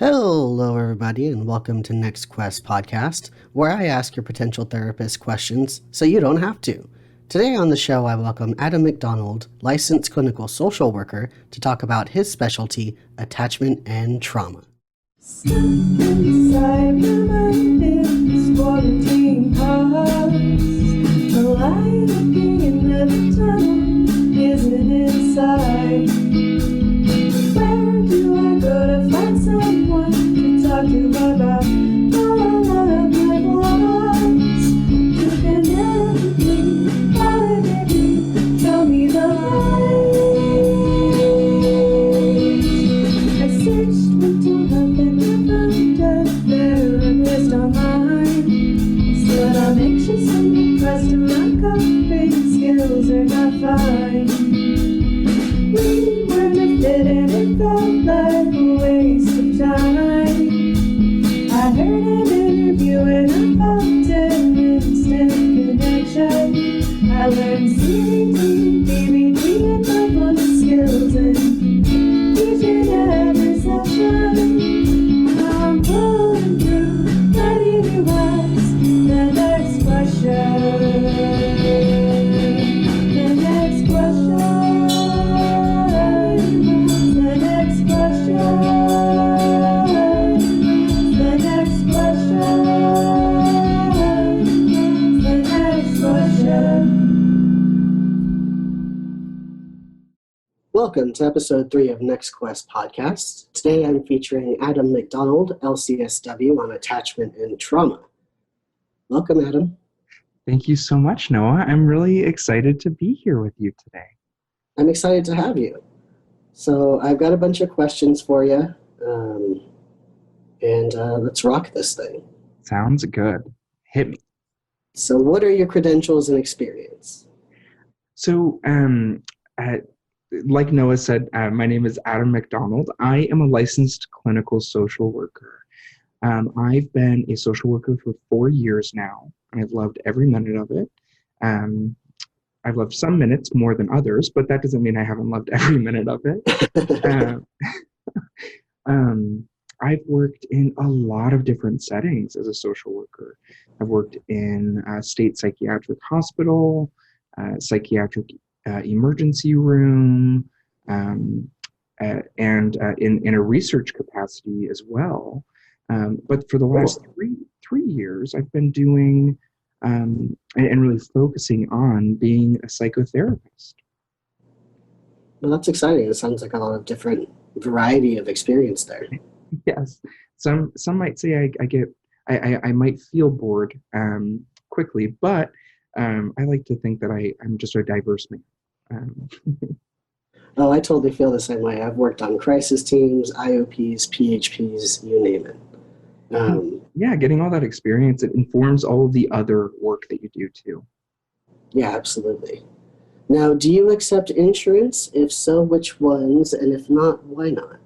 Hello, everybody, and welcome to NextQuest podcast, where I ask your potential therapist questions so you don't have to. Today on the show, I welcome Adam MacDonald, licensed clinical social worker, to talk about his specialty, attachment and trauma. Stuck inside my mind is quarantine pause. The light at the end of the tunnel isn't inside. Where do I go to find someone to talk to about all of my flaws? You can help me, validate me, show me the light. I searched mental health and I found a therapist online. Said I'm anxious and depressed and my coping skills are not fine. We weren't a fit and it felt like a waste of time. I heard an interview and I felt an instant connection. I learned CBT, BBT and mindfulness skills and each and every session. I'm pulling through, ready to ask the next question. The next question. The next question. The next question. The next question. Welcome to episode 3 of NextQuest podcast. Today I'm featuring Adam MacDonald, LCSW, on attachment and trauma. Welcome, Adam. Thank you so much, Noah. I'm really excited to be here with you today. I'm excited to have you. So I've got a bunch of questions for you, and let's rock this thing. Sounds good. Hit me. So what are your credentials and experience? So, like Noah said, my name is Adam MacDonald. I am a licensed clinical social worker. I've been a social worker for 4 years now, and I've loved every minute of it. I've loved some minutes more than others, but that doesn't mean I haven't loved every minute of it. I've worked in a lot of different settings as a social worker. I've worked in a state psychiatric hospital, psychiatric emergency room, and in a research capacity as well. But for the last three years, I've been doing and really focusing on being a psychotherapist. Well, that's exciting. It sounds like a lot of different variety of experience there. Yes, some might say I might feel bored quickly, but I like to think that I'm just a diverse man. Oh, I totally feel the same way. I've worked on crisis teams, IOPs, PHPs, you name it. Yeah, getting all that experience, it informs all of the other work that you do too. Yeah, absolutely. Now, do you accept insurance? If so, which ones? And if not, why not?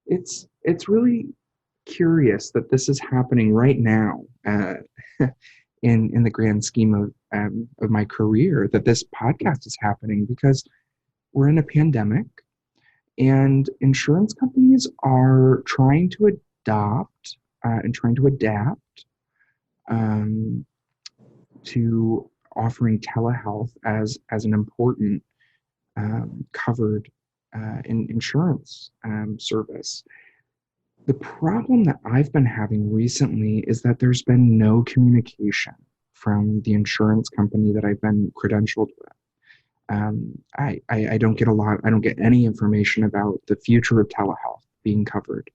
It's really curious that this is happening right now in the grand scheme of my career, that this podcast is happening, because we're in a pandemic and insurance companies are trying to adopt and trying to adapt to offering telehealth as an important covered insurance service. The problem that I've been having recently is that there's been no communication from the insurance company that I've been credentialed with. I don't get any information about the future of telehealth being covered.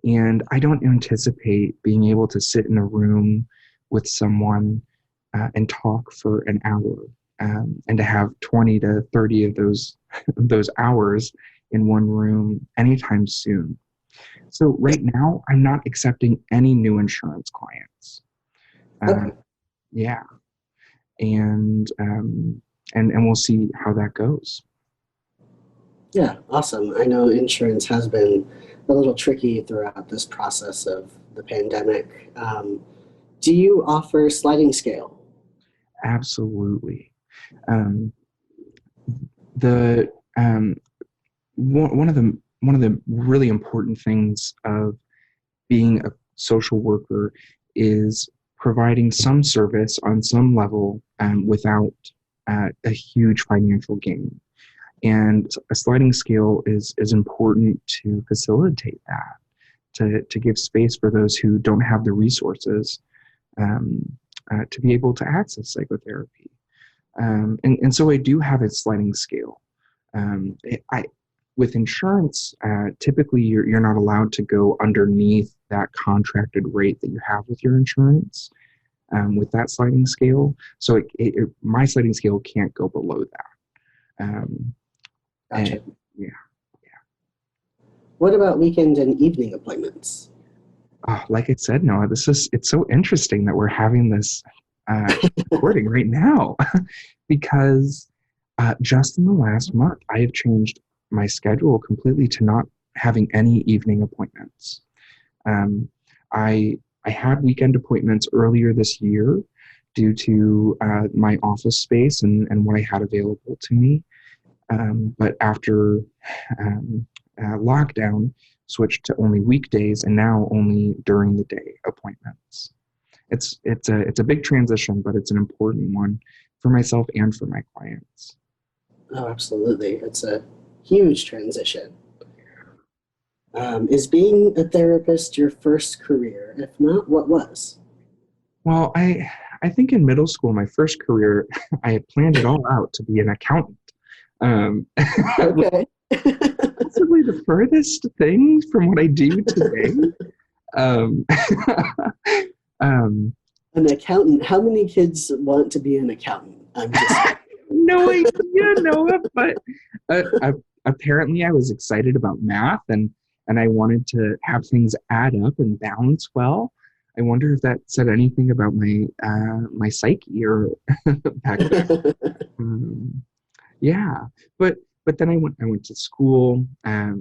And I don't anticipate being able to sit in a room with someone and talk for an hour and to have 20 to 30 of those hours in one room anytime soon. So right now, I'm not accepting any new insurance clients. Okay. Yeah. And we'll see how that goes. Yeah, awesome. I know insurance has been a little tricky throughout this process of the pandemic. Do you offer sliding scale? Absolutely. One of the one of the really important things of being a social worker is providing some service on some level without a huge financial gain. And a sliding scale is important to facilitate that, to give space for those who don't have the resources to be able to access psychotherapy. And so I do have a sliding scale. With insurance, typically you're not allowed to go underneath that contracted rate that you have with your insurance with that sliding scale. So my sliding scale can't go below that. Gotcha. Yeah. What about weekend and evening appointments? Like I said, Noah, it's so interesting that we're having this recording right now because just in the last month, I have changed my schedule completely to not having any evening appointments. I had weekend appointments earlier this year due to my office space and what I had available to me. But after lockdown, switched to only weekdays and now only during the day appointments. It's a big transition, but it's an important one for myself and for my clients. Oh, absolutely. It's a huge transition. Is being a therapist your first career? If not, what was? Well, I think in middle school, my first career, I had planned it all out to be an accountant. Okay. Possibly the furthest thing from what I do today. An accountant. How many kids want to be an accountant? I'm just No idea, Noah, but apparently I was excited about math and I wanted to have things add up and balance well. I wonder if that said anything about my psyche or back then. Yeah, but then I went to school. I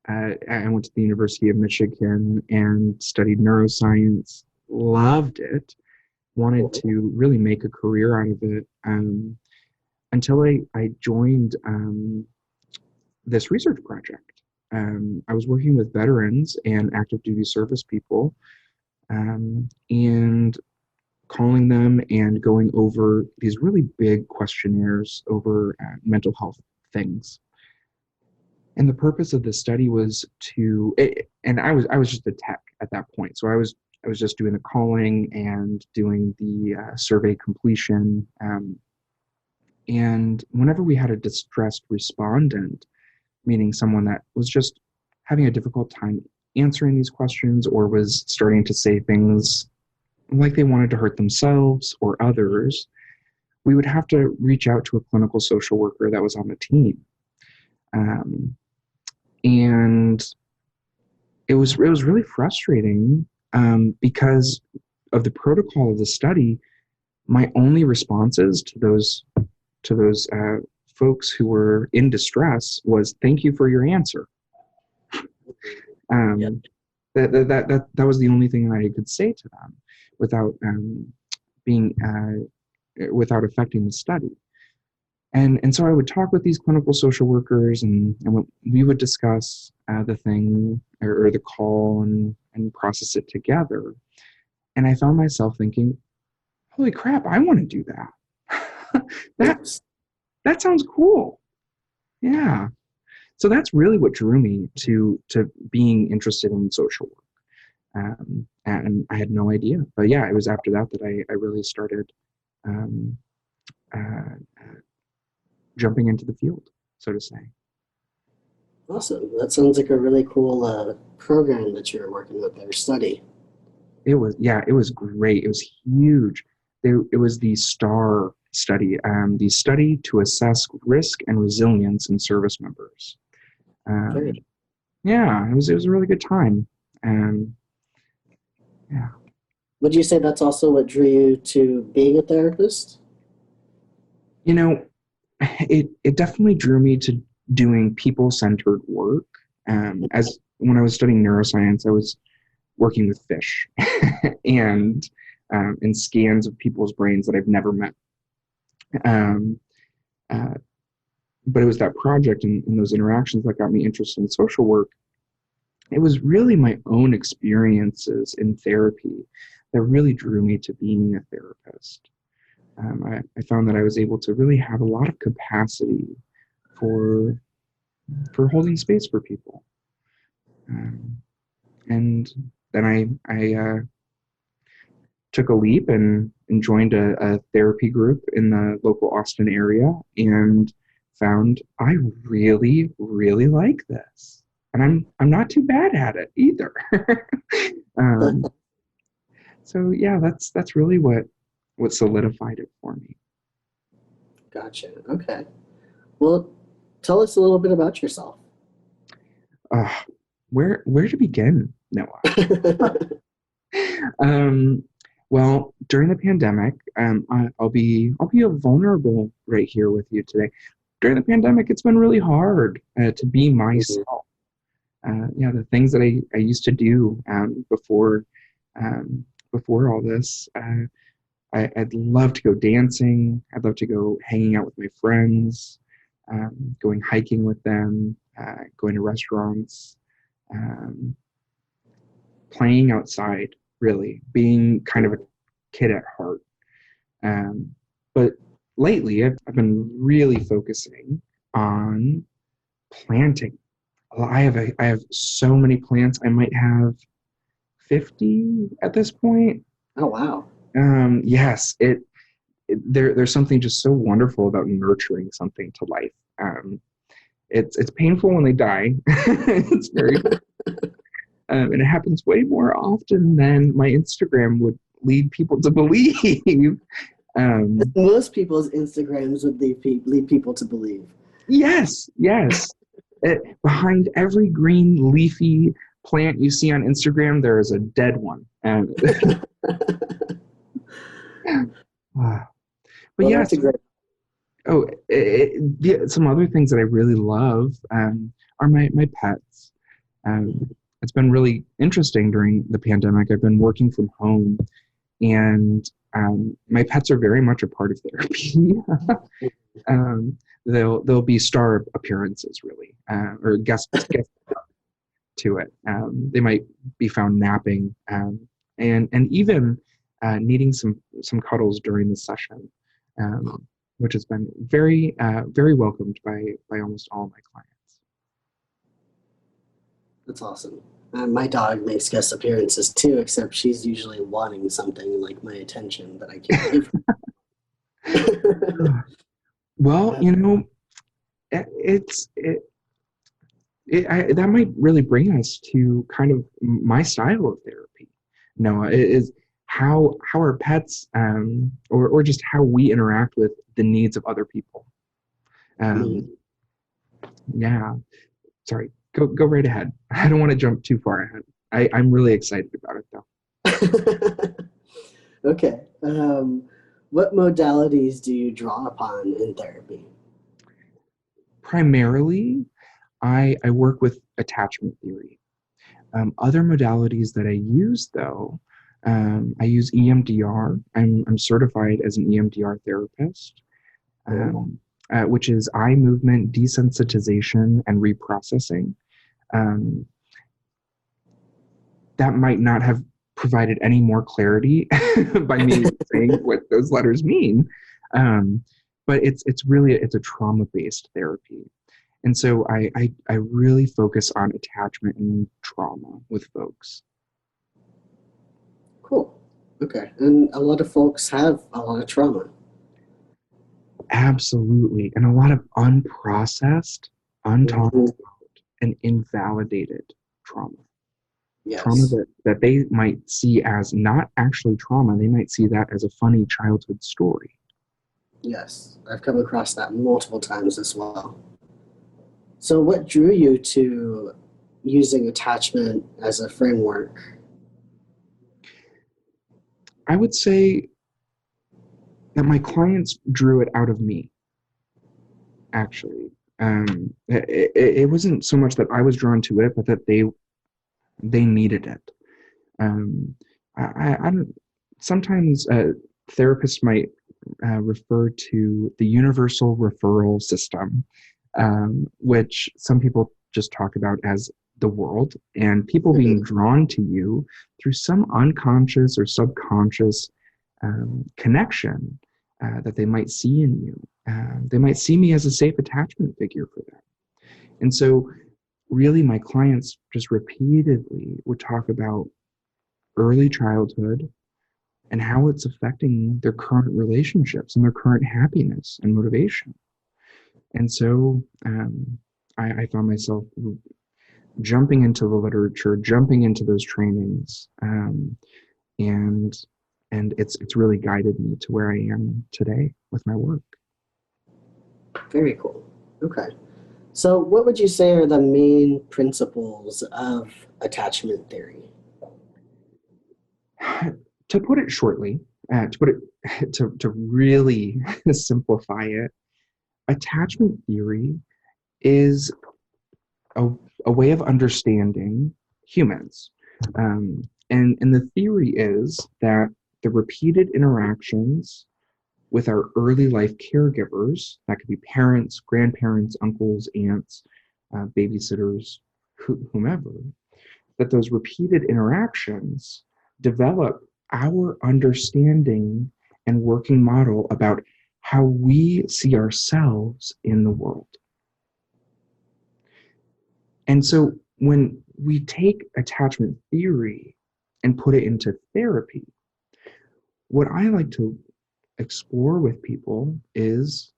went to the University of Michigan and studied neuroscience. Loved it. Wanted to really make a career out of it. Until I joined this research project. I was working with veterans and active duty service people and calling them and going over these really big questionnaires over mental health things. And the purpose of the study was and I was just a tech at that point. So I was just doing the calling and doing the survey completion. And whenever we had a distressed respondent, meaning someone that was just having a difficult time answering these questions or was starting to say things like they wanted to hurt themselves or others, we would have to reach out to a clinical social worker that was on the team. And it was really frustrating because of the protocol of the study. My only responses to those folks who were in distress was "Thank you for your answer." Yep. That was the only thing I could say to them without without affecting the study. And so I would talk with these clinical social workers, and we would discuss the thing or the call and process it together. And I found myself thinking, "Holy crap! I want to do that. That sounds cool." Yeah. So that's really what drew me to being interested in social work. And I had no idea. But yeah, it was after that I really started jumping into the field, so to say. Awesome. That sounds like a really cool program that you're working with there, study. It was great. It was huge. It was the STAR study, the study to assess risk and resilience in service members. Yeah, it was a really good time. Yeah. Would you say that's also what drew you to being a therapist? You know, it definitely drew me to doing people-centered work. As when I was studying neuroscience, I was working with fish and in scans of people's brains that I've never met. but it was that project and those interactions that got me interested in social work. It was really my own experiences in therapy that really drew me to being a therapist. I found that I was able to really have a lot of capacity for holding space for people. And then I took a leap and joined a therapy group in the local Austin area and found I really, really like this. And I'm not too bad at it either. So yeah, that's really what solidified it for me. Gotcha. Okay. Well, tell us a little bit about yourself. Where to begin, Noah? Well, during the pandemic, I'll be vulnerable right here with you today. During the pandemic, it's been really hard to be myself. The things that I used to do before all this. I'd love to go dancing. I'd love to go hanging out with my friends, going hiking with them, going to restaurants, playing outside, really, being kind of a kid at heart. But lately, I've been really focusing on planting. I have so many plants. I might have 50 at this point. Oh, wow. Yes, there's something just so wonderful about nurturing something to life. It's painful when they die. It's very, and it happens way more often than my Instagram would lead people to believe. Most people's Instagrams would lead people to believe. Yes. Behind every green leafy plant you see on Instagram, there is a dead one. But yeah, some other things that I really love are my pets. It's been really interesting during the pandemic. I've been working from home, and my pets are very much a part of therapy. They'll be star appearances, really, or guest to it. They might be found napping, and even needing some cuddles during the session, which has been very very welcomed by almost all of my clients. That's awesome. My dog makes guest appearances too, except she's usually wanting something like my attention that I can't give her. Well, that might really bring us to kind of my style of therapy. Noah, is how our pets or just how we interact with the needs of other people. Yeah, sorry, go right ahead. I don't want to jump too far ahead. I'm really excited about it though. Okay. What modalities do you draw upon in therapy? Primarily, I work with attachment theory. Other modalities that I use, though, I use EMDR. I'm certified as an EMDR therapist, which is eye movement desensitization and reprocessing. That might not have provided any more clarity by me saying what those letters mean, but it's a trauma-based therapy. And so I really focus on attachment and trauma with folks. Cool. Okay. And a lot of folks have a lot of trauma. Absolutely. And a lot of unprocessed, untalked about, and invalidated trauma. Yes. Trauma that they might see as not actually trauma. They might see that as a funny childhood story. Yes. I've come across that multiple times as well. So what drew you to using attachment as a framework? I would say that my clients drew it out of me, actually. It wasn't so much that I was drawn to it, but that they needed it. I don't. Sometimes therapists might refer to the universal referral system, which some people just talk about as the world, and people being drawn to you through some unconscious or subconscious connection that they might see in you. They might see me as a safe attachment figure for them. And so really my clients just repeatedly would talk about early childhood and how it's affecting their current relationships and their current happiness and motivation. And so I found myself jumping into the literature, jumping into those trainings, and it's really guided me to where I am today with my work. Very cool. Okay. So what would you say are the main principles of attachment theory? To put it shortly, to really simplify it, attachment theory is a way of understanding humans. And the theory is that the repeated interactions with our early life caregivers, that could be parents, grandparents, uncles, aunts, babysitters, whomever, that those repeated interactions develop our understanding and working model about how we see ourselves in the world. And so when we take attachment theory and put it into therapy, what I like to explore with people is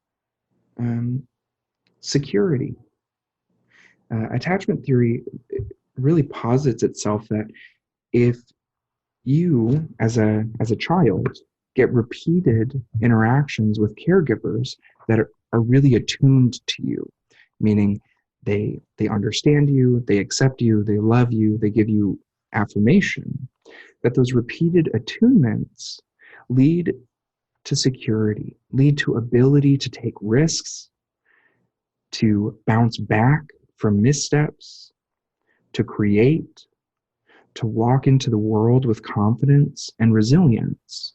security. Attachment theory really posits itself that if you, as a child, get repeated interactions with caregivers that are really attuned to you, meaning they understand you, they accept you, they love you, they give you affirmation, that those repeated attunements lead to security, lead to ability to take risks, to bounce back from missteps, to create, to walk into the world with confidence and resilience.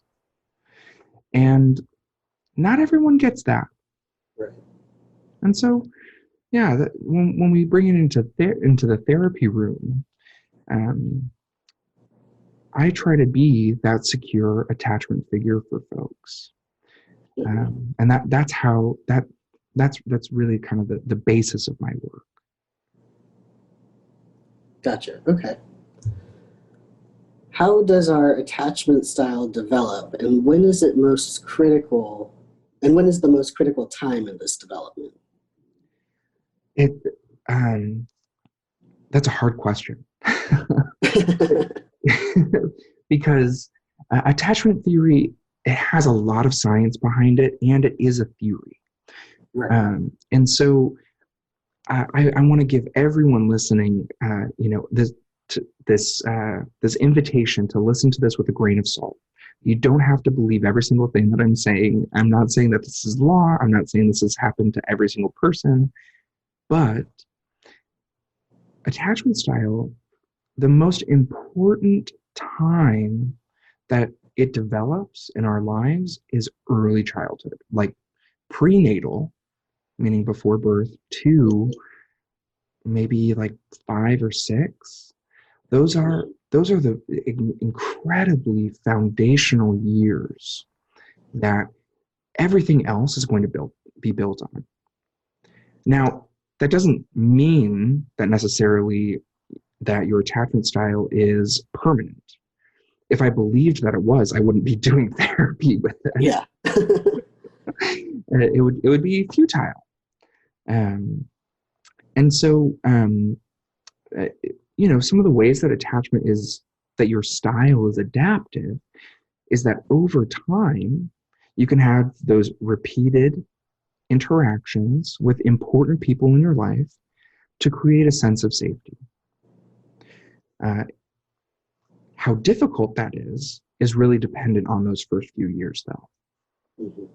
And not everyone gets that. Right. And so, yeah, when we bring it into the therapy room, I try to be that secure attachment figure for folks. And that's really kind of the basis of my work. Gotcha. Okay. How does our attachment style develop, and when is it most critical, and when is the most critical time in this development? That's a hard question. Because attachment theory, it has a lot of science behind it, and it is a theory. Right. And so I want to give everyone listening, this invitation to listen to this with a grain of salt. You don't have to believe every single thing that I'm saying. I'm not saying that this is law. I'm not saying this has happened to every single person. But attachment style, the most important time that it develops in our lives is early childhood, like prenatal, meaning before birth, to maybe like 5 or 6. Those are the incredibly foundational years that everything else is going to be built on. Now, that doesn't mean that necessarily that your attachment style is permanent. If I believed that it was, I wouldn't be doing therapy with it. Yeah. It would be futile. And so, some of the ways that that your style is adaptive is that over time, you can have those repeated interactions with important people in your life to create a sense of safety. How difficult that is really dependent on those first few years, though. Mm-hmm.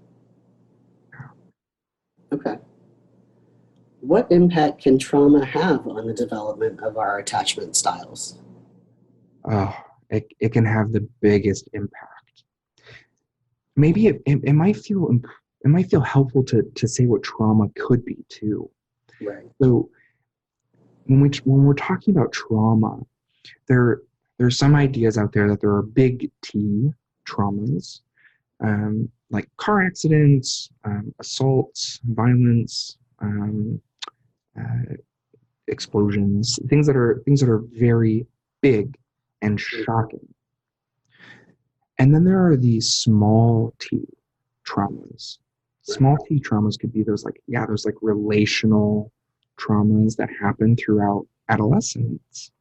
Okay. What impact can trauma have on the development of our attachment styles? Oh, it can have the biggest impact. maybe it might feel helpful to say what trauma could be too. Right. So when we're talking about trauma, there's some ideas out there that there are big T traumas, like car accidents, assaults, violence, explosions, things that are very big and shocking. And then there are these small T traumas. Small T traumas could be those relational traumas that happen throughout adolescence,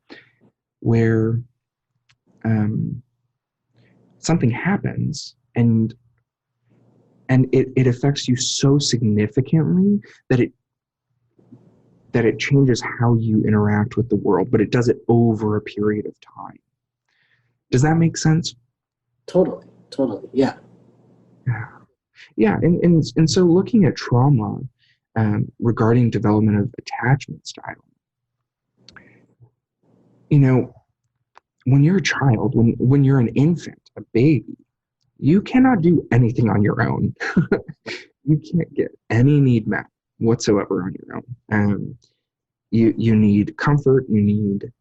where something happens and it affects you so significantly that it changes how you interact with the world, but it does it over a period of time. Does that make sense? Totally. Yeah. Yeah. And so looking at trauma regarding development of attachment style, when you're a child, when you're an infant, a baby, you cannot do anything on your own. You can't get any need met whatsoever on your own. You need comfort, you need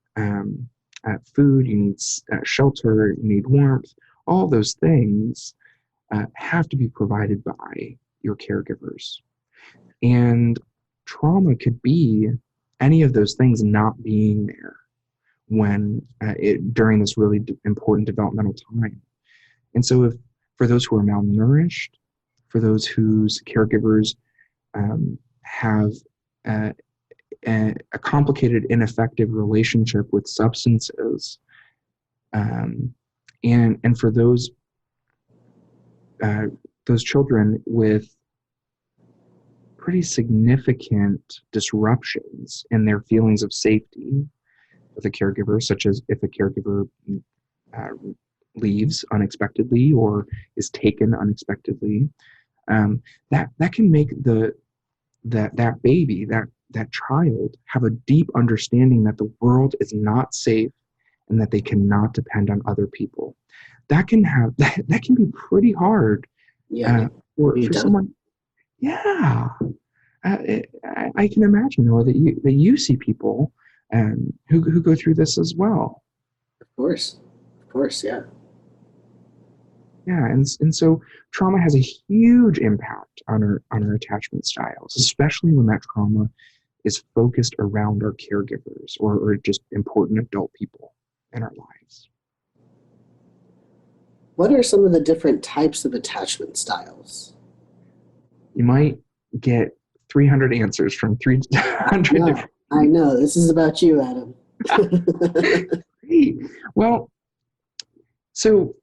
food, you need shelter, you need warmth. All those things have to be provided by your caregivers. And trauma could be any of those things not being there when during this really important developmental time. And so for those who are malnourished, for those whose caregivers have a complicated, ineffective relationship with substances, and for those children with pretty significant disruptions in their feelings of safety with a caregiver, such as if a caregiver leaves unexpectedly or is taken unexpectedly, that can make that baby, that child, have a deep understanding that the world is not safe and that they cannot depend on other people. That can be pretty hard. Yeah. For someone. Yeah. I can imagine, or that you see people who go through this as well. Of course, yeah. Yeah, and so trauma has a huge impact on our attachment styles, especially when that trauma is focused around our caregivers or just important adult people in our lives. What are some of the different types of attachment styles? You might get 300 answers from 300 different. I know. This is about you, Adam. Great. Well, so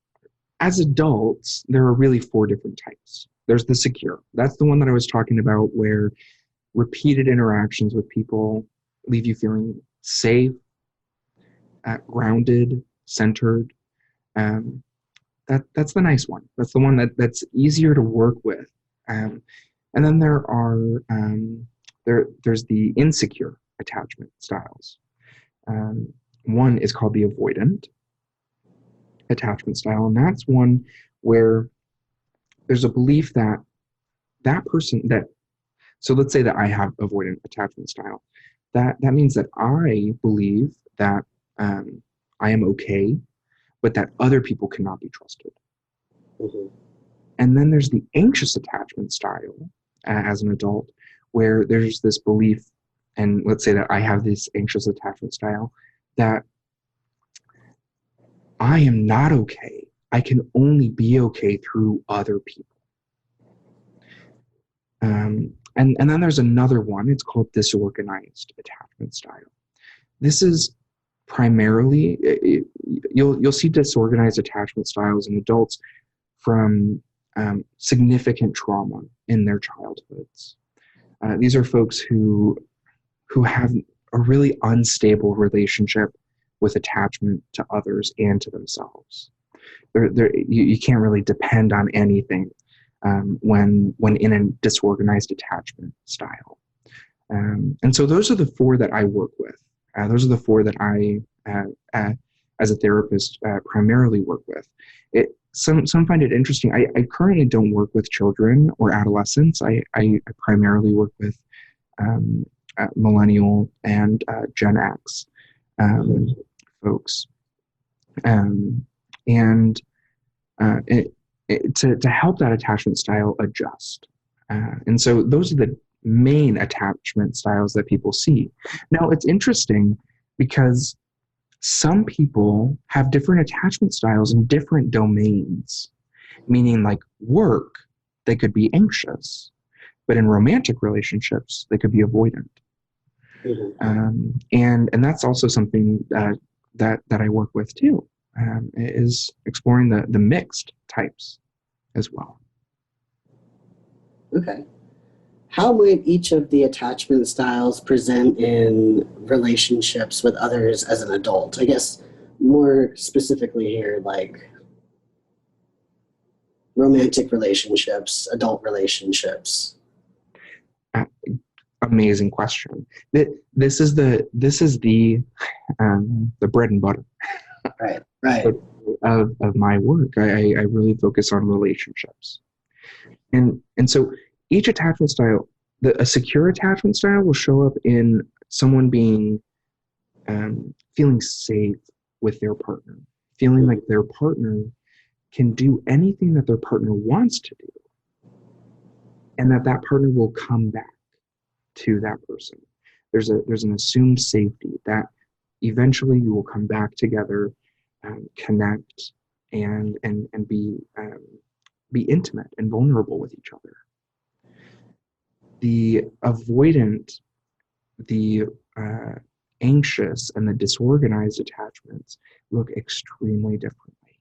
as adults, there are really 4 different types. There's the secure. That's the one that I was talking about, where repeated interactions with people leave you feeling safe, grounded, centered. That's the nice one. That's the one that's easier to work with. And then there's the insecure attachment styles. One is called the avoidant attachment style, and that's one where there's a belief that so let's say that I have avoidant attachment style. That means that I believe that I am okay, but that other people cannot be trusted. Mm-hmm. And then there's the anxious attachment style as an adult, where there's this belief, and let's say that I have this anxious attachment style, that I am not okay. I can only be okay through other people. And then there's another one. It's called disorganized attachment style. This is primarily, you'll see disorganized attachment styles in adults from significant trauma in their childhoods. These are folks who have a really unstable relationship with attachment to others and to themselves. You can't really depend on anything when in a disorganized attachment style. And so those are the 4 that I work with. Those are the 4 that I as a therapist, primarily work with. Some find it interesting. I currently don't work with children or adolescents. I primarily work with millennial and Gen X folks, and to help that attachment style adjust. And so those are the main attachment styles that people see. Now, it's interesting because some people have different attachment styles in different domains, meaning like work, they could be anxious, but in romantic relationships, they could be avoidant. And that's also something that I work with too, is exploring the mixed types as well. Okay. How might each of the attachment styles present in relationships with others as an adult? I guess more specifically here, like romantic relationships, adult relationships. Amazing question. This is the bread and butter. Right. Of my work. I really focus on relationships, and so each attachment style, a secure attachment style, will show up in someone being feeling safe with their partner, feeling like their partner can do anything that their partner wants to do, and that partner will come back to that person. There's an assumed safety that eventually you will come back together, connect, and be intimate and vulnerable with each other. The avoidant, the anxious, and the disorganized attachments look extremely differently.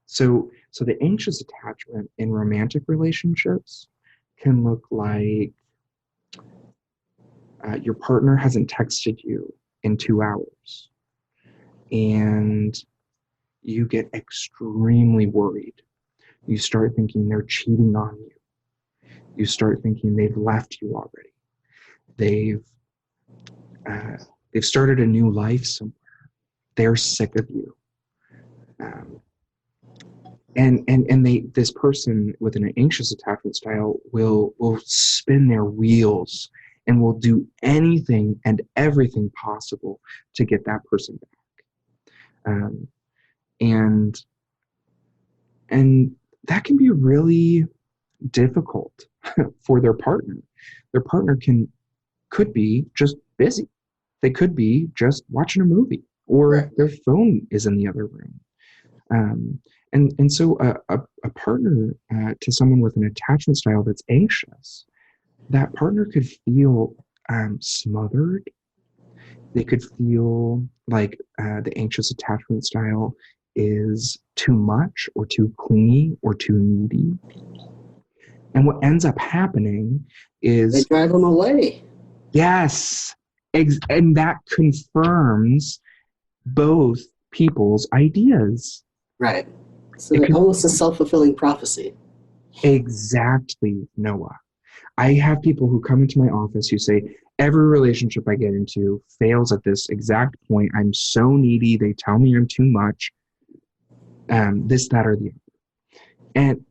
So the anxious attachment in romantic relationships can look like your partner hasn't texted you in 2 hours, and you get extremely worried. You start thinking they're cheating on you. You start thinking they've left you already. They've started a new life somewhere. They're sick of you. And this person with an anxious attachment style will spin their wheels and will do anything and everything possible to get that person back. And that can be really difficult for their partner. Their partner could be just busy. They could be just watching a movie, or their phone is in the other room. And so a partner to someone with an attachment style that's anxious, that partner could feel smothered. They could feel like the anxious attachment style is too much or too clingy or too needy. And what ends up happening is they drive them away. Yes. And that confirms both people's ideas. Right. So it's almost a self-fulfilling prophecy. Exactly, Noah. I have people who come into my office who say, every relationship I get into fails at this exact point. I'm so needy. They tell me I'm too much. This, that, or the other.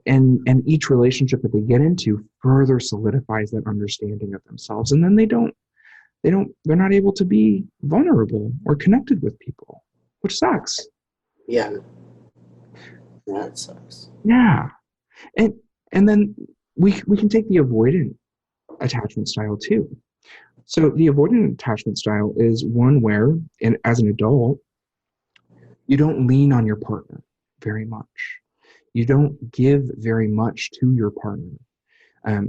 And each relationship that they get into further solidifies that understanding of themselves. And then they're not able to be vulnerable or connected with people, which sucks. Yeah. That sucks. Yeah. And then we can take the avoidant attachment style too. So the avoidant attachment style is one where, as an adult, you don't lean on your partner very much. You don't give very much to your partner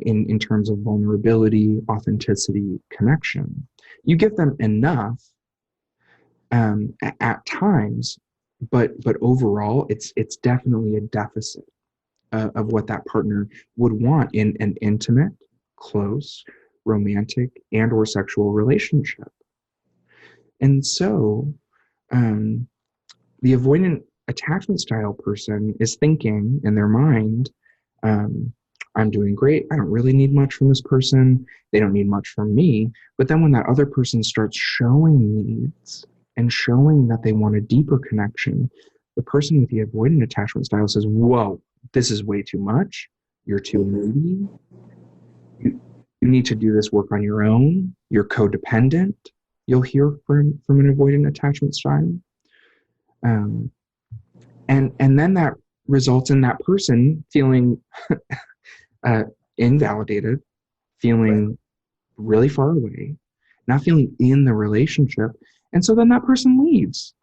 in terms of vulnerability, authenticity, connection. You give them enough at times, but overall, it's definitely a deficit of what that partner would want in an intimate, close, romantic, and or sexual relationship. And so the avoidant attachment style person is thinking in their mind, I'm doing great. I don't really need much from this person. They don't need much from me. But then when that other person starts showing needs and showing that they want a deeper connection, the person with the avoidant attachment style says, whoa, this is way too much. You're too needy. You need to do this work on your own. You're codependent. You'll hear from an avoidant attachment style. And then that results in that person feeling invalidated, feeling really far away, not feeling in the relationship. And so then that person leaves.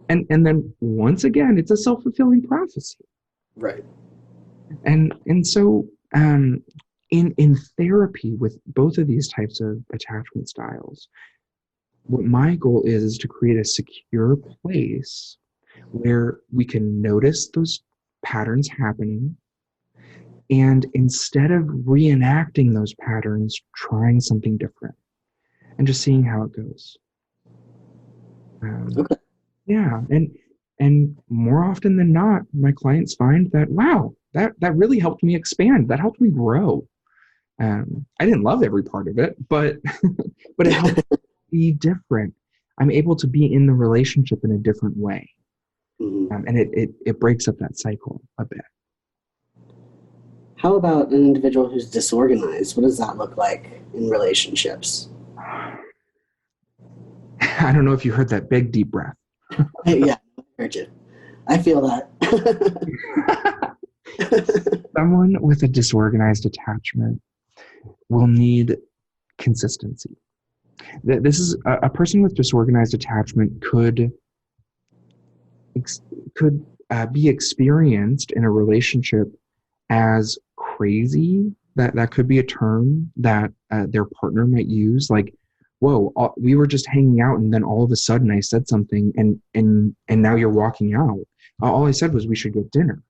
And then once again, it's a self-fulfilling prophecy. Right. And so in therapy with both of these types of attachment styles, what my goal is to create a secure place where we can notice those patterns happening, and instead of reenacting those patterns, trying something different and just seeing how it goes. Okay. Yeah, and more often than not, my clients find that, wow, that really helped me expand. That helped me grow. I didn't love every part of it, but but it helped be different. I'm able to be in the relationship in a different way. And it breaks up that cycle a bit. How about an individual who's disorganized? What does that look like in relationships? I don't know if you heard that big deep breath. Yeah, I heard you. I feel that. Someone with a disorganized attachment will need consistency. This is a person with disorganized attachment could be experienced in a relationship as crazy. That could be a term that their partner might use, like, whoa, we were just hanging out and then all of a sudden I said something and now you're walking out. All I said was we should get dinner.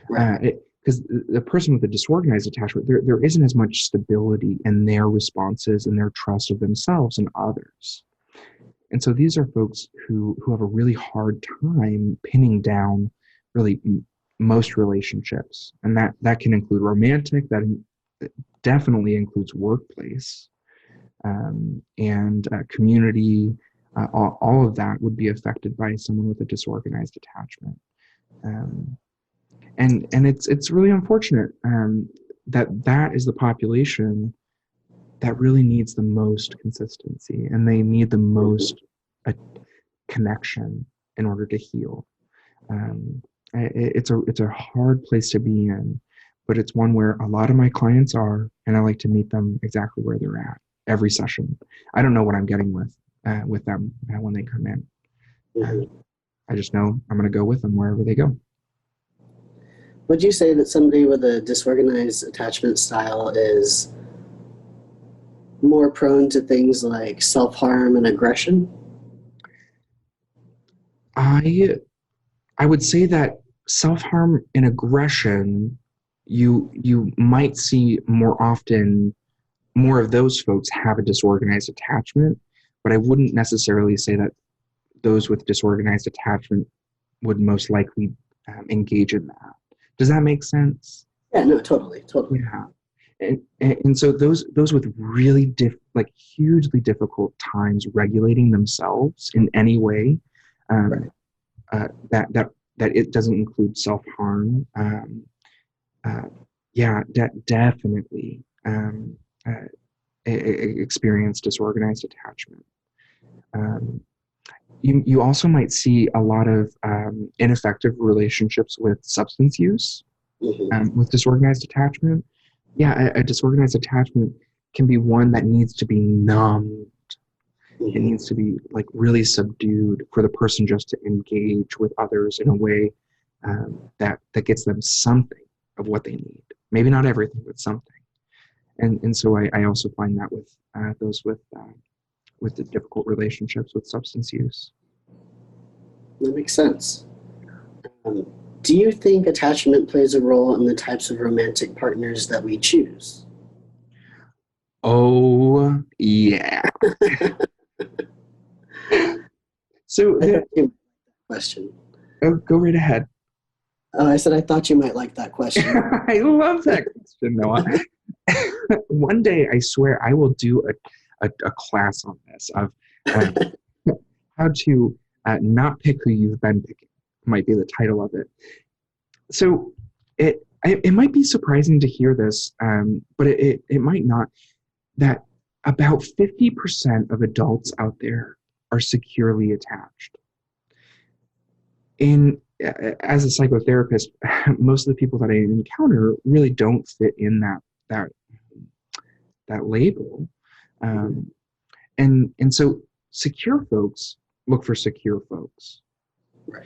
Right. Because the person with a disorganized attachment, there isn't as much stability in their responses and their trust of themselves and others. And so these are folks who have a really hard time pinning down really most relationships. And that can include romantic, that definitely includes workplace, and community. All of that would be affected by someone with a disorganized attachment. And it's really unfortunate that is the population that really needs the most consistency, and they need the most connection in order to heal. It's a hard place to be in, but it's one where a lot of my clients are, and I like to meet them exactly where they're at every session. I don't know what I'm getting with them when they come in. I just know I'm going to go with them wherever they go. Would you say that somebody with a disorganized attachment style is more prone to things like self-harm and aggression? I would say that self-harm and aggression, you might see more often. More of those folks have a disorganized attachment, but I wouldn't necessarily say that those with disorganized attachment would most likely engage in that. Does that make sense? Yeah, no, totally. Yeah. And so those with really hugely difficult times regulating themselves in any way, that it doesn't include self-harm. Definitely experience disorganized attachment. You also might see a lot of ineffective relationships with substance use with disorganized attachment. Yeah, a disorganized attachment can be one that needs to be numbed. It needs to be really subdued for the person just to engage with others in a way that gets them something of what they need. Maybe not everything, but something. And so I also find that with those with the difficult relationships with substance use. That makes sense. Do you think attachment plays a role in the types of romantic partners that we choose? Oh, yeah. So question. Go right ahead. Oh, I said I thought you might like that question. I love that question, Noah. One day, I swear, I will do a class on this of How to not pick who you've been picking might be the title of it. So it might be surprising to hear this, but it might not, that about 50% of adults out there are securely attached. As a psychotherapist, most of the people that I encounter really don't fit in that label. And so secure folks look for secure folks. Right.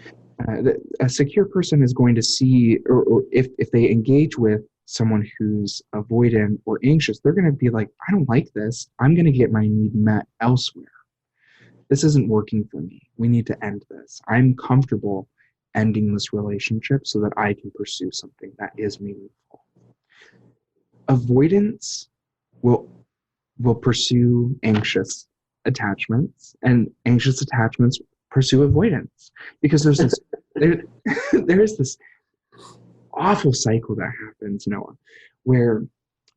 A secure person is going to see, or if they engage with someone who's avoidant or anxious, they're going to be like, I don't like this. I'm going to get my need met elsewhere. This isn't working for me. We need to end this. I'm comfortable ending this relationship so that I can pursue something that is meaningful. Avoidance will pursue anxious attachments, and anxious attachments pursue avoidance, because there's this there's this awful cycle that happens, Noah, where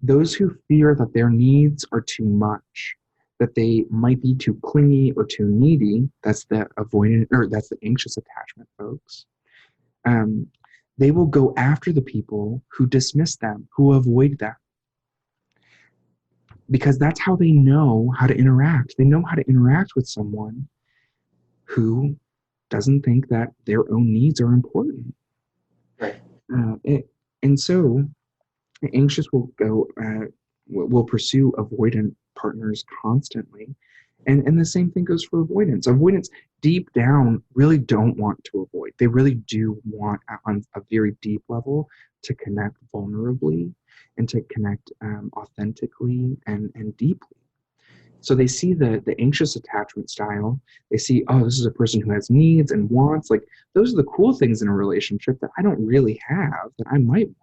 those who fear that their needs are too much, that they might be too clingy or too needy, that's the avoidant, or that's the anxious attachment folks, they will go after the people who dismiss them, who avoid them, because that's how they know how to interact. They know how to interact with someone who doesn't think that their own needs are important. Right. And so anxious will pursue avoidant partners constantly. And the same thing goes for avoidance. Avoidance deep down really don't want to avoid. They really do want, on a very deep level, to connect vulnerably and to connect authentically and deeply. So they see the anxious attachment style. They see, oh, this is a person who has needs and wants. Like, those are the cool things in a relationship that I don't really have that I might want.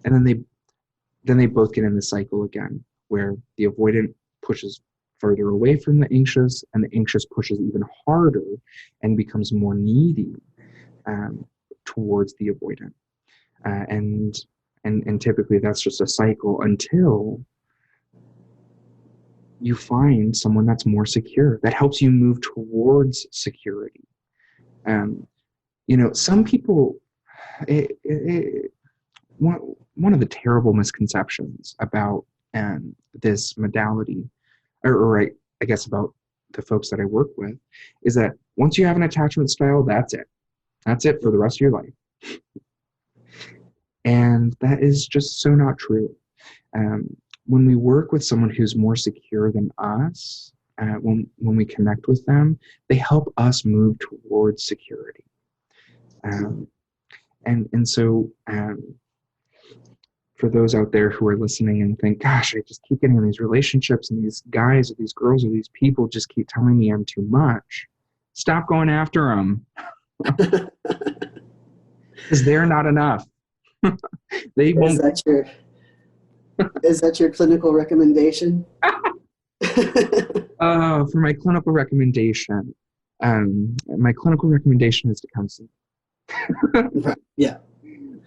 And then they both get in the cycle again, where the avoidant pushes further away from the anxious, and the anxious pushes even harder and becomes more needy towards the avoidant. And typically that's just a cycle until you find someone that's more secure, that helps you move towards security. Some people, one of the terrible misconceptions about this modality, or I guess about the folks that I work with, is that once you have an attachment style, that's it. That's it for the rest of your life. And that is just so not true. When we work with someone who's more secure than us, when we connect with them, they help us move towards security. So for those out there who are listening and think, gosh, I just keep getting in these relationships, and these guys or these girls or these people just keep telling me I'm too much, stop going after them. Because they're not enough. They won't. Is that your clinical recommendation? For my clinical recommendation, is to counseling. Right. Yeah.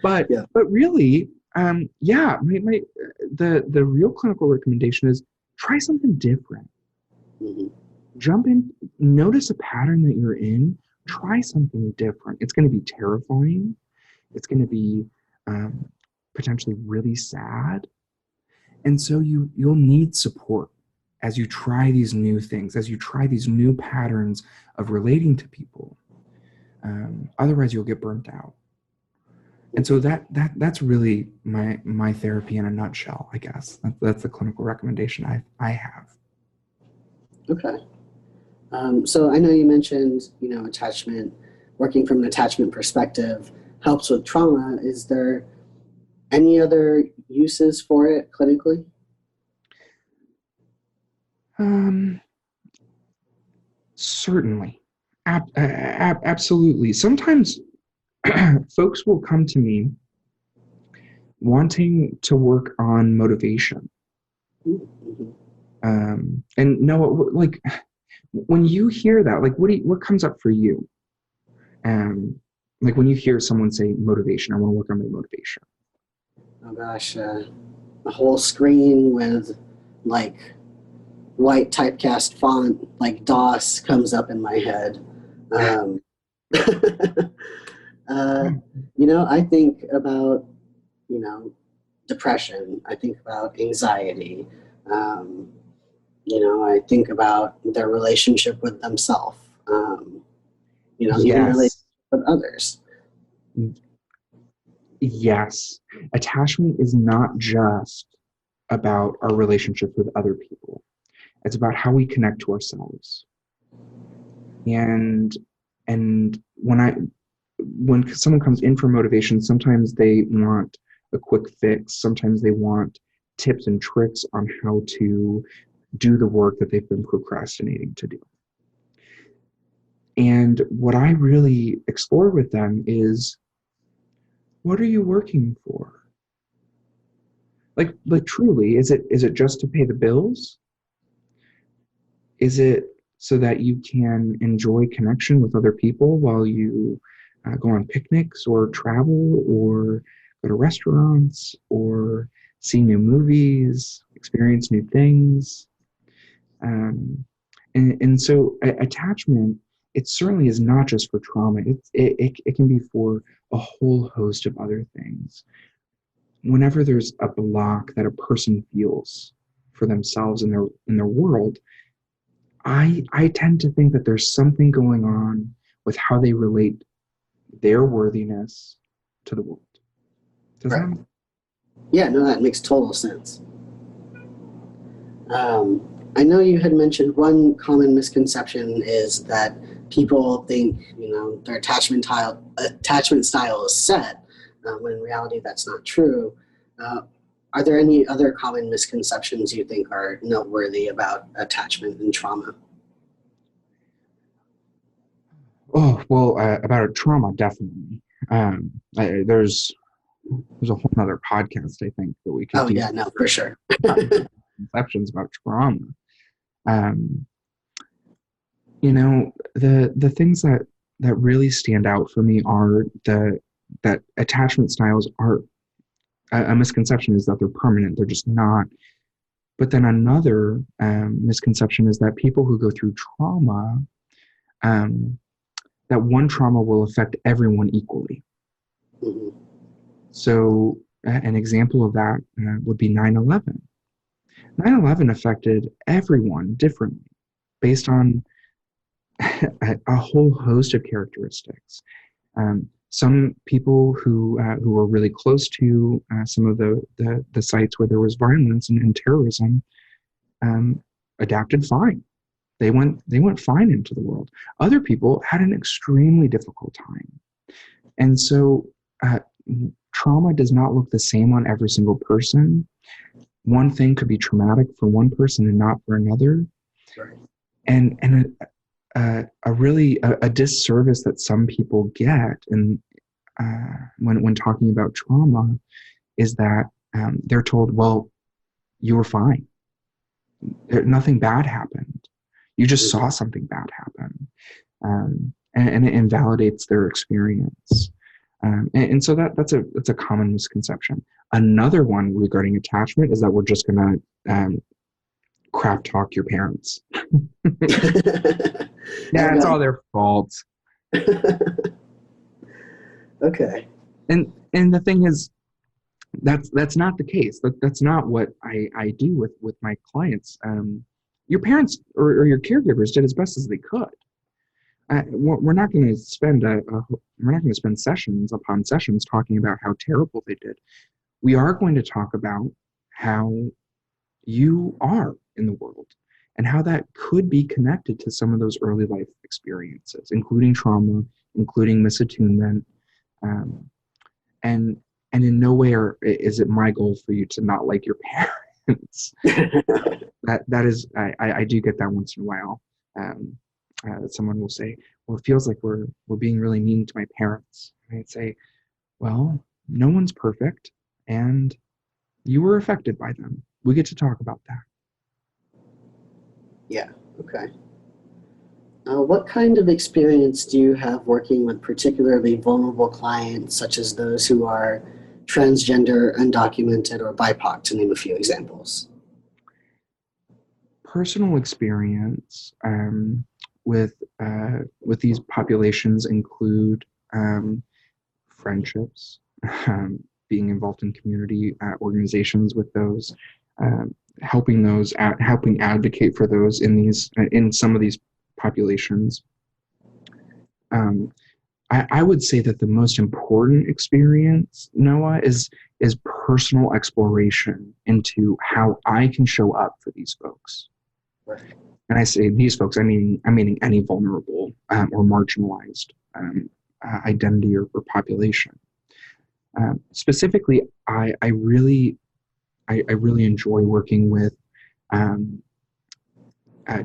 But really, the real clinical recommendation is try something different. Mm-hmm. Jump in, notice a pattern that you're in, try something different. It's going to be terrifying. It's going to be potentially really sad. And so you'll need support as you try these new things, as you try these new patterns of relating to people. Otherwise, you'll get burnt out. And so that's really my therapy in a nutshell, I guess. That's the clinical recommendation I have. Okay. So I know you mentioned, attachment, working from an attachment perspective helps with trauma. Is there any other uses for it clinically? Certainly. Absolutely. Sometimes folks will come to me wanting to work on motivation. Mm-hmm. And Noah, like, when you hear that, like, what comes up for you? Like, when you hear someone say motivation, I want to work on my motivation. Oh gosh, a whole screen with like white typecast font like DOS comes up in my head. I think about, depression. I think about anxiety. I think about their relationship with themselves. Even relationship Yes. with others. Yes. Attachment is not just about our relationships with other people. It's about how we connect to ourselves. And when someone comes in for motivation, sometimes they want a quick fix. Sometimes they want tips and tricks on how to do the work that they've been procrastinating to do. And what I really explore with them is, what are you working for? Like truly, is it just to pay the bills? Is it so that you can enjoy connection with other people while you go on picnics or travel or go to restaurants or see new movies, experience new things? And so attachment, it certainly is not just for trauma. It can be for a whole host of other things. Whenever there's a block that a person feels for themselves in their world, I tend to think that there's something going on with how they relate their worthiness to the world. Does Right. that? Yeah, no, that makes total sense. I know you had mentioned one common misconception is that people think, their attachment style is set, when in reality that's not true. Are there any other common misconceptions you think are noteworthy about attachment and trauma? Oh, well, about a trauma, definitely. There's a whole other podcast, I think, that we could do. Yeah, no, for sure. Conceptions about trauma. The things that really stand out for me are that attachment styles are a misconception is that they're permanent. They're just not. But then another misconception is that people who go through trauma, that one trauma will affect everyone equally. Mm-hmm. So an example of that would be 9/11. 9/11 affected everyone differently based on a whole host of characteristics. Some people who were really close to some of the sites where there was violence and terrorism adapted fine. They went fine into the world. Other people had an extremely difficult time. And so trauma does not look the same on every single person. One thing could be traumatic for one person and not for another. Right. And a disservice that some people get and when talking about trauma is that they're told, well, you were fine. Nothing bad happened. You just saw something bad happen. And it invalidates their experience. And so that's a common misconception. Another one regarding attachment is that we're just going to crap talk your parents. Yeah, it's all their fault. Okay. And the thing is, that's not the case. That's not what I do with my clients. Your parents or your caregivers did as best as they could. We're not going to spend sessions upon sessions talking about how terrible they did. We are going to talk about how you are in the world and how that could be connected to some of those early life experiences, including trauma, including misattunement, and in no way is it my goal for you to not like your parents. that is, I do get that once in a while. Someone will say, well, it feels like we're being really mean to my parents. And I'd say, well, no one's perfect, and you were affected by them. We get to talk about that. Yeah, okay. What kind of experience do you have working with particularly vulnerable clients, such as those who are transgender, undocumented, or BIPOC, to name a few examples? personal experience with these populations include friendships, being involved in community organizations with those, helping advocate for those in some of these populations. I would say that the most important experience, Noah, is personal exploration into how I can show up for these folks. Right. And I say these folks, I'm meaning any vulnerable or marginalized identity or population. Specifically, I really enjoy working with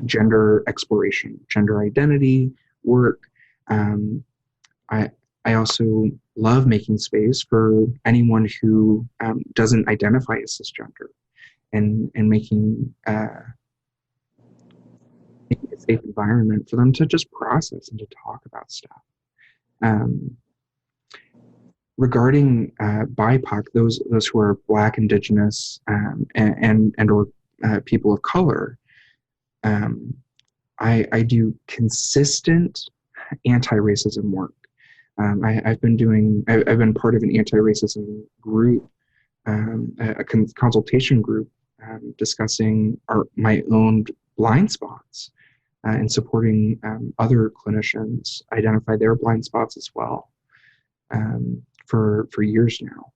gender exploration, gender identity work. I also love making space for anyone who doesn't identify as cisgender, and making a safe environment for them to just process and to talk about stuff. Regarding BIPOC, those who are Black, Indigenous, and or people of color, I do consistent anti-racism work. I've been part of an anti-racism group, a consultation group, discussing my own blind spots, and supporting other clinicians identify their blind spots as well, for years now.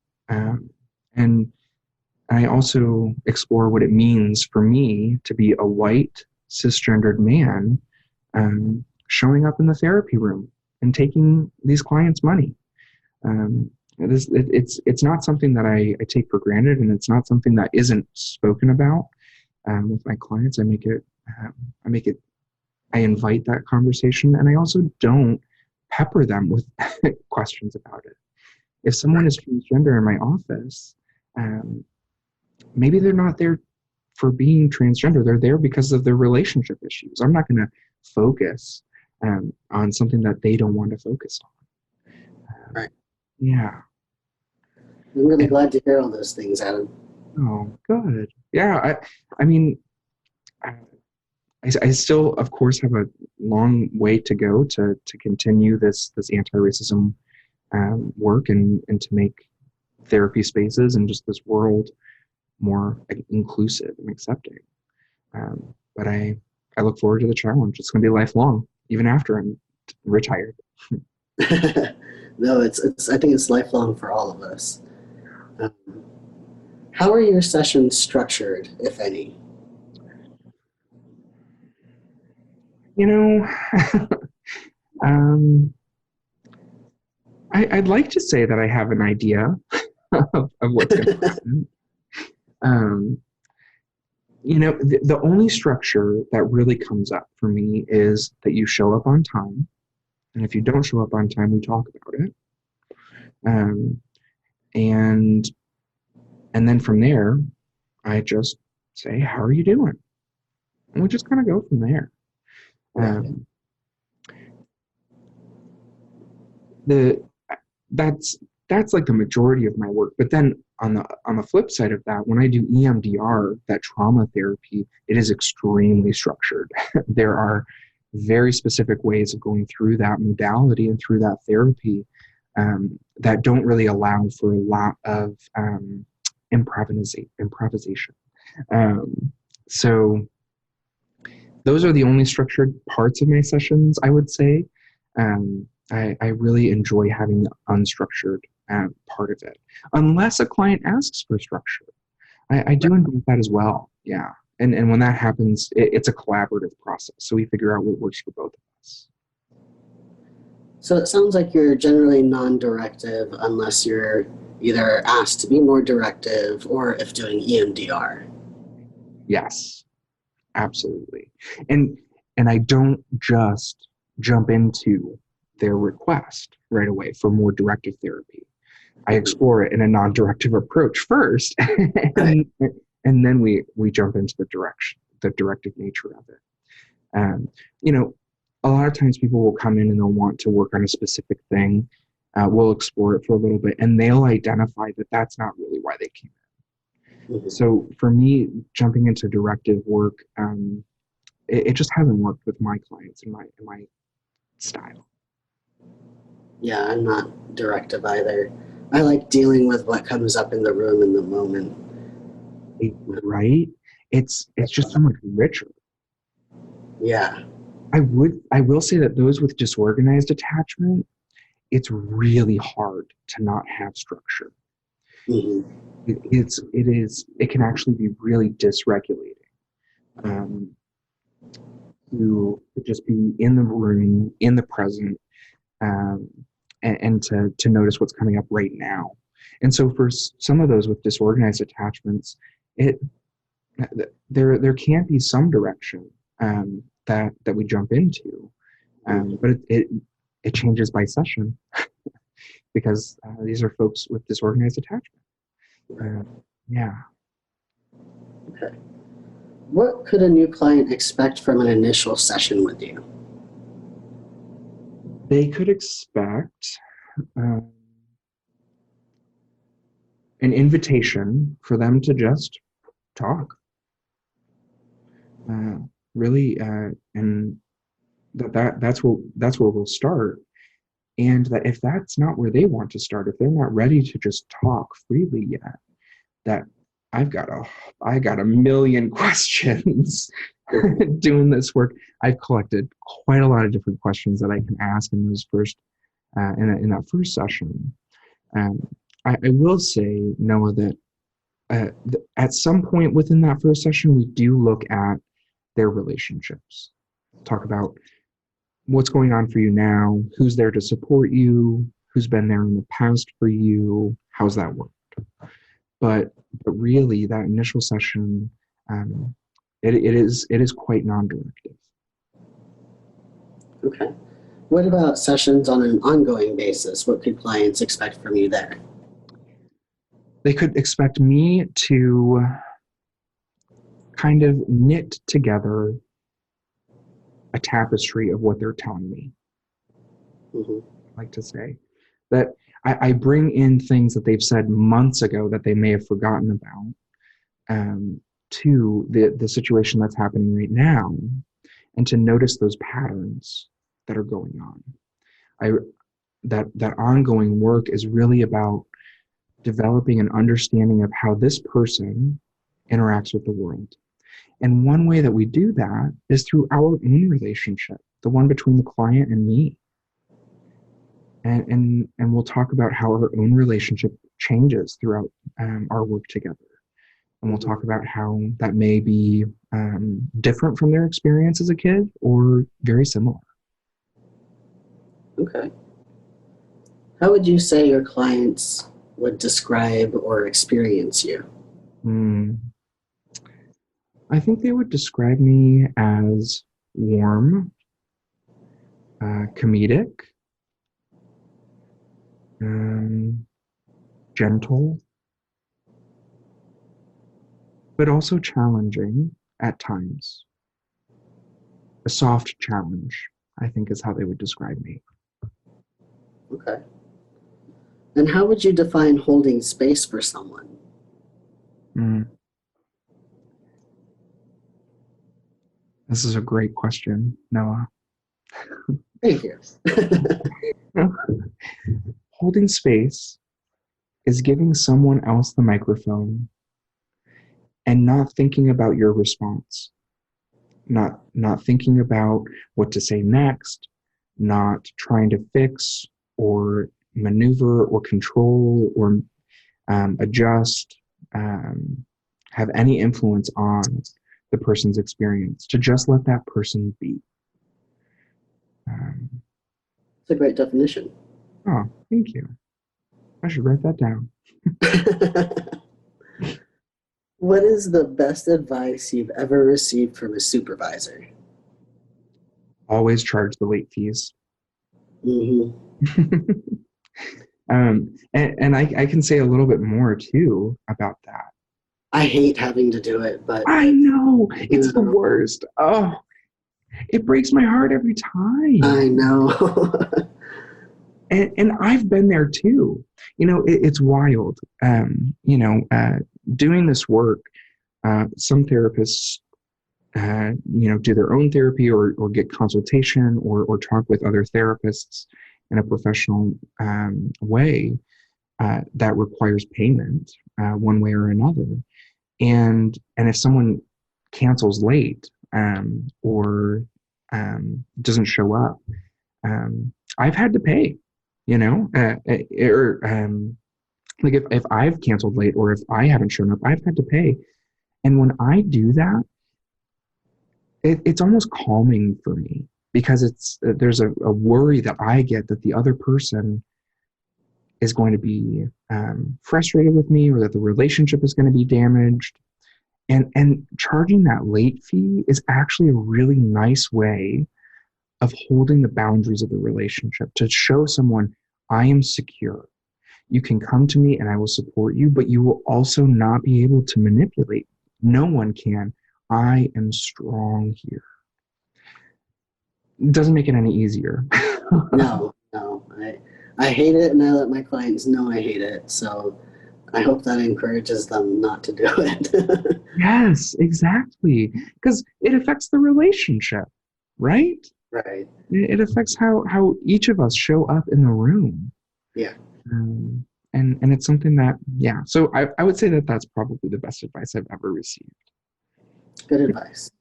And I also explore what it means for me to be a white cisgendered man, showing up in the therapy room and taking these clients' money. It's not something that I take for granted, and it's not something that isn't spoken about with my clients. I invite that conversation, and I also don't pepper them with questions about it. If someone is transgender in my office, maybe they're not there for being transgender. They're there because of their relationship issues. I'm not going to focus on something that they don't want to focus on. Right. Yeah. I'm really glad to hear all those things, Adam. Oh, good. Yeah. I mean, I still, of course, have a long way to go to continue this anti-racism work and to make therapy spaces and just this world more inclusive and accepting. But I look forward to the challenge. It's going to be lifelong, even after I'm retired. No, it's. I think it's lifelong for all of us. How are your sessions structured, if any? You know, I'd like to say that I have an idea of what's going to happen. You know, the only structure that really comes up for me is that you show up on time. And if you don't show up on time, we talk about it. And then from there, I just say, how are you doing? And we just kind of go from there. That's like the majority of my work. But then on the flip side of that, when I do EMDR, that trauma therapy, it is extremely structured. There are very specific ways of going through that modality and through that therapy that don't really allow for a lot of improvisation. So those are the only structured parts of my sessions, I would say. I really enjoy having the unstructured part of it, unless a client asks for structure. I do enjoy that as well. Yeah. And when that happens, it's a collaborative process. So we figure out what works for both of us. So it sounds like you're generally non-directive unless you're either asked to be more directive or if doing EMDR. Yes, absolutely. And I don't just jump into their request right away for more directive therapy. I explore it in a non-directive approach first, and then we jump into the directive nature of it. You know, a lot of times people will come in and they'll want to work on a specific thing. We'll explore it for a little bit, and they'll identify that that's not really why they came Mhm. So for me, jumping into directive work, it just hasn't worked with my clients and my style. Yeah, I'm not directive either. I like dealing with what comes up in the room in the moment. Right? It's just so much richer. Yeah. I will say that those with disorganized attachment, it's really hard to not have structure. Hmm. It can actually be really dysregulating. To just be in the room, in the present, um, and to notice what's coming up right now. And so for some of those with disorganized attachments, it there can be some direction that we jump into, but it changes by session because these are folks with disorganized attachment. Yeah. Okay. What could a new client expect from an initial session with you? They could expect an invitation for them to just talk. Really, and that's where we'll start. And that if that's not where they want to start, if they're not ready to just talk freely yet, that I got a million questions doing this work. I've collected quite a lot of different questions that I can ask in those first in that first session. I will say, Noah, that at some point within that first session, we do look at their relationships, talk about what's going on for you now, who's there to support you, who's been there in the past for you, how's that worked. But really, that initial session, it is quite non-directive. Okay. What about sessions on an ongoing basis? What could clients expect from you there? They could expect me to kind of knit together a tapestry of what they're telling me. Mm-hmm. I like to say that I bring in things that they've said months ago that they may have forgotten about, to the situation that's happening right now, and to notice those patterns that are going on. That ongoing work is really about developing an understanding of how this person interacts with the world. And one way that we do that is through our own relationship, the one between the client and me. And we'll talk about how our own relationship changes throughout our work together. And we'll talk about how that may be different from their experience as a kid or very similar. Okay. How would you say your clients would describe or experience you? I think they would describe me as warm, comedic, gentle, but also challenging at times. A soft challenge, I think, is how they would describe me. Okay. And how would you define holding space for someone? This is a great question, Noah. Thank you. Holding space is giving someone else the microphone and not thinking about your response, not thinking about what to say next, not trying to fix or maneuver or control or adjust, have any influence on the person's experience, to just let that person be. It's a great definition. Oh, thank you. I should write that down. What is the best advice you've ever received from a supervisor? Always charge the late fees. Mm-hmm. And I can say a little bit more too about that. I hate having to do it, but I know, it's the worst. Oh, it breaks my heart every time. I know. And I've been there too. You know, it's wild. doing this work, some therapists, do their own therapy or get consultation or talk with other therapists in a professional way that requires payment one way or another. And if someone cancels late or doesn't show up, I've had to pay, like if I've canceled late or if I haven't shown up, I've had to pay. And when I do that, it's almost calming for me, because there's a worry that I get that the other person is going to be frustrated with me, or that the relationship is going to be damaged. And charging that late fee is actually a really nice way of holding the boundaries of the relationship, to show someone, I am secure. You can come to me and I will support you, but you will also not be able to manipulate. No one can. I am strong here. It doesn't make it any easier. No. I hate it, and I let my clients know I hate it. So I hope that encourages them not to do it. Yes, exactly. Because it affects the relationship, right? Right. It affects how each of us show up in the room. Yeah. And it's something that, yeah. So I would say that that's probably the best advice I've ever received. Good advice.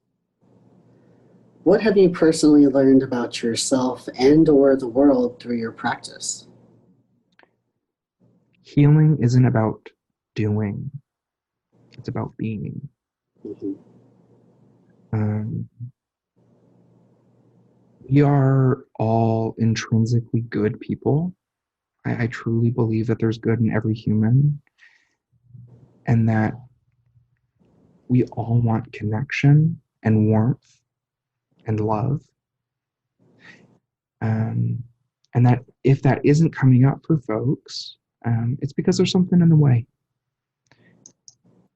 What have you personally learned about yourself and or the world through your practice? Healing isn't about doing. It's about being. Mm-hmm. We are all intrinsically good people. I truly believe that there's good in every human, and that we all want connection and warmth and love. And that if that isn't coming up for folks, it's because there's something in the way.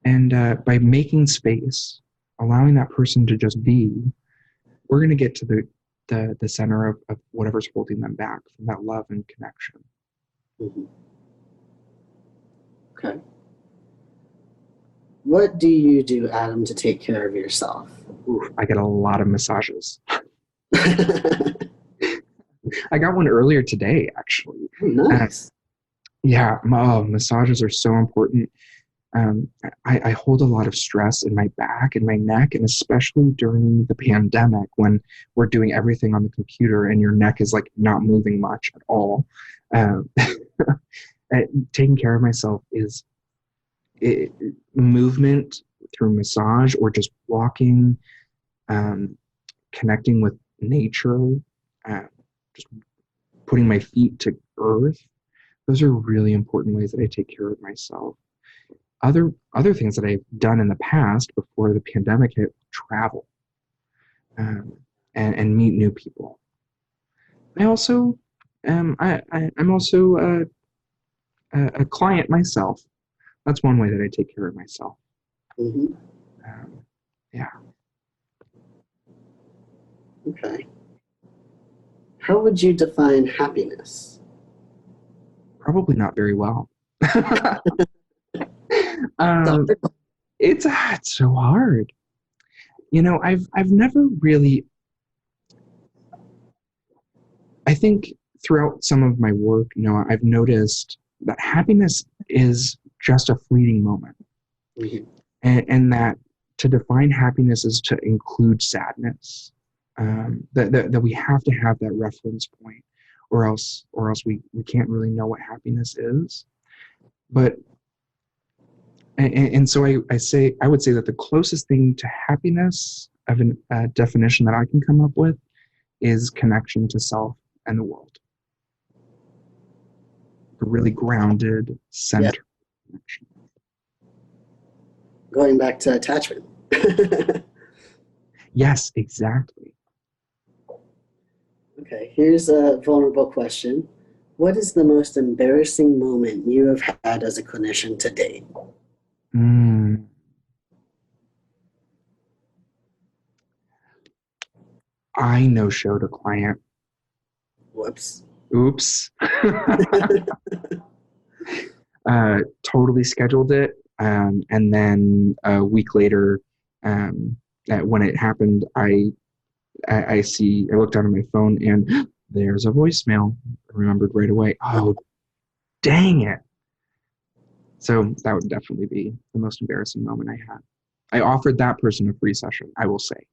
And by making space, allowing that person to just be, we're going to get to the center of whatever's holding them back from that love and connection. Mm-hmm. Okay. What do you do, Adam, to take care of yourself? Oof, I get a lot of massages. I got one earlier today, actually. Nice. Massages are so important. I hold a lot of stress in my back and my neck, and especially during the pandemic when we're doing everything on the computer and your neck is like not moving much at all. Taking care of myself is movement through massage or just walking, connecting with nature, just putting my feet to earth. Those are really important ways that I take care of myself. Other things that I've done in the past before the pandemic hit: travel and meet new people. I also I'm also a client myself. That's one way that I take care of myself. Mm-hmm. Yeah. Okay. How would you define happiness? Probably not very well. It's so hard. I've never really. I think throughout some of my work, I've noticed that happiness is just a fleeting moment, Mm-hmm. and that to define happiness is to include sadness. That we have to have that reference point, or else we can't really know what happiness is. But and so I would say that the closest thing to happiness of a definition that I can come up with is connection to self and the world. A really grounded, centered connection. Going back to attachment. Yes, exactly. Okay, here's a vulnerable question. What is the most embarrassing moment you have had as a clinician to date? I no-showed a client. Whoops. Oops. Totally scheduled it. And then a week later, when it happened, I looked down at my phone and there's a voicemail. I remembered right away. Oh, dang it. So that would definitely be the most embarrassing moment I had. I offered that person a free session, I will say.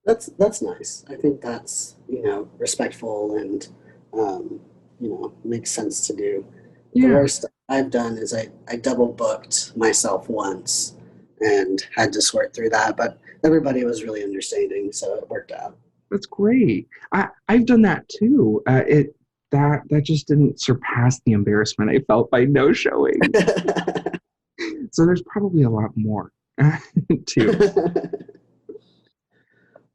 That's nice. I think that's, respectful and, makes sense to do. The worst I've done is I double booked myself once and had to sort through that, but everybody was really understanding, so it worked out. That's great. I've done that too. That just didn't surpass the embarrassment I felt by no showing. So there's probably a lot more too.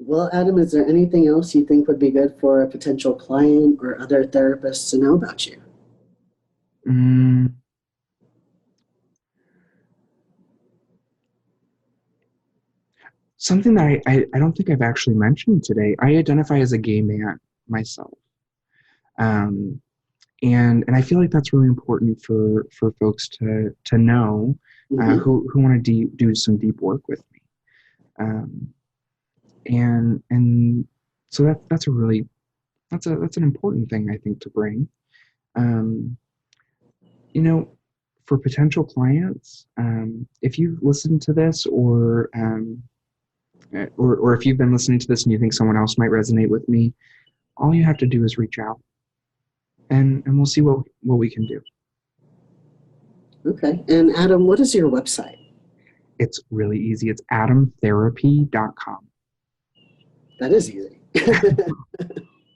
Well, Adam, is there anything else you think would be good for a potential client or other therapists to know about you? Something that I don't think I've actually mentioned today. I identify as a gay man myself. And I feel like that's really important for folks to know who want to do some deep work with me. And so that's an important thing I think to bring. For potential clients, if you've listened to this or if you've been listening to this and you think someone else might resonate with me, all you have to do is reach out and we'll see what we can do. Okay. And Adam, what is your website? It's really easy. It's adamtherapy.com. That is easy.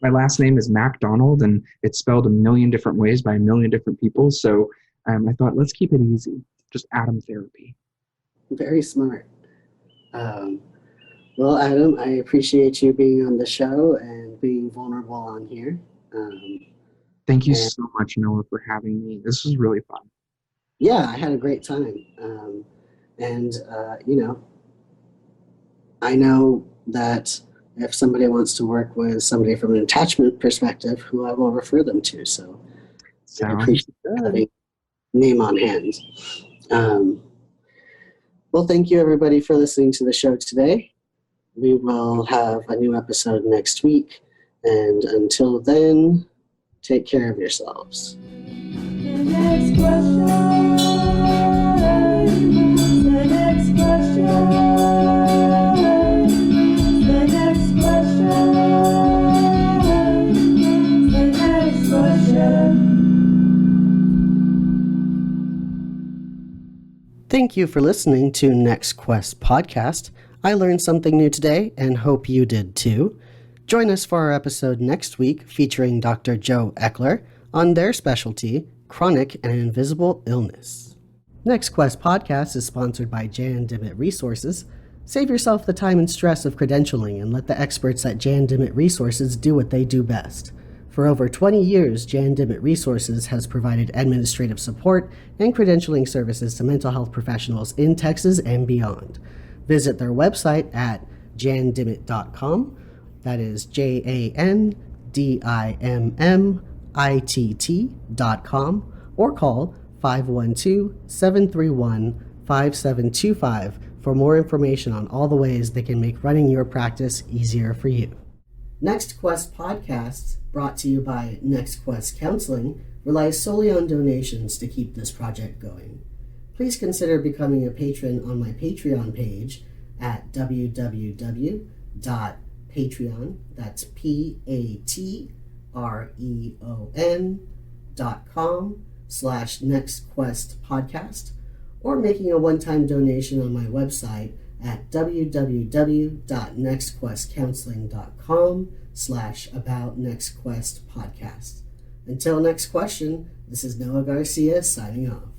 My last name is MacDonald, and it's spelled a million different ways by a million different people. So I thought, let's keep it easy. Just Adam Therapy. Very smart. Well, Adam, I appreciate you being on the show and being vulnerable on here. Thank you so much, Noah, for having me. This was really fun. Yeah, I had a great time. I know that if somebody wants to work with somebody from an attachment perspective, who I will refer them to. So I appreciate having name on hand. Well, thank you everybody for listening to the show today. We will have a new episode next week. And until then, take care of yourselves. The next question. The next question. The next question. The next question. Thank you for listening to NextQuest Podcast. I learned something new today and hope you did too. Join us for our episode next week featuring Dr. Joe Eckler on their specialty, chronic and invisible illness. NextQuest Podcast is sponsored by Jan Dimmitt Resources. Save yourself the time and stress of credentialing and let the experts at Jan Dimmitt Resources do what they do best. For over 20 years, Jan Dimmitt Resources has provided administrative support and credentialing services to mental health professionals in Texas and beyond. Visit their website at jandimmitt.com. That is JANDIMMITT.com, or call 512-731-5725 for more information on all the ways they can make running your practice easier for you. NextQuest Podcasts, brought to you by NextQuest Counseling, relies solely on donations to keep this project going. Please consider becoming a patron on my Patreon page at www.patreon, that's patreon.com/NextQuestPodcast, or making a one-time donation on my website at www.nextquestcounseling.com/aboutnextquestpodcast. Until next question, this is Noah Garcia signing off.